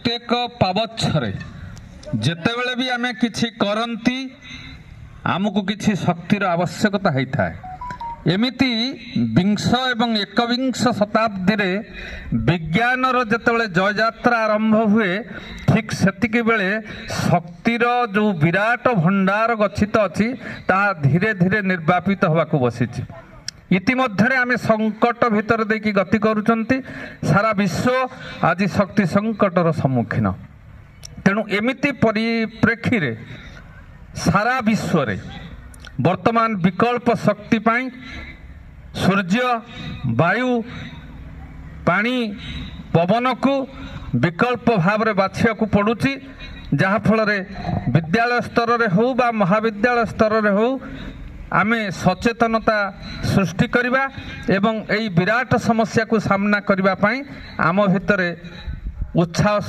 प्रत्येक पावच्छरे जेतेबेले भी आमे किछि करंती आमको किछि शक्तिर आवश्यकता होता है। एमिति विंश एवं एकविंश शताब्दी रे विज्ञानर जेतेबेले जययात्रा आरंभ हुए ठीक सेतिकी बेले शक्तिर जो विराट भंडार गच्छित अछि ताहा धीरे धीरे निर्वापित होबाकू बसिछि। इतिमध्य आमे संकट भितर देकी गति करूचंती। सारा विश्व आज शक्ति संकटर सम्मुखीन। तेणु एमिति परिप्रेक्षी रे सारा विश्व रे वर्तमान विकल्प शक्ति पाई सूर्य वायु पानी पवन को विकल्प भाव में बाछिया को पड़ुची, जहाँ फल विद्यालय स्तर रे हो बा महाविद्यालय स्तर रे हो आमे सचेतनता सृष्टि करिबा एवं एई विराट समस्या को सामना करिबा पाई आम भितरे उत्साह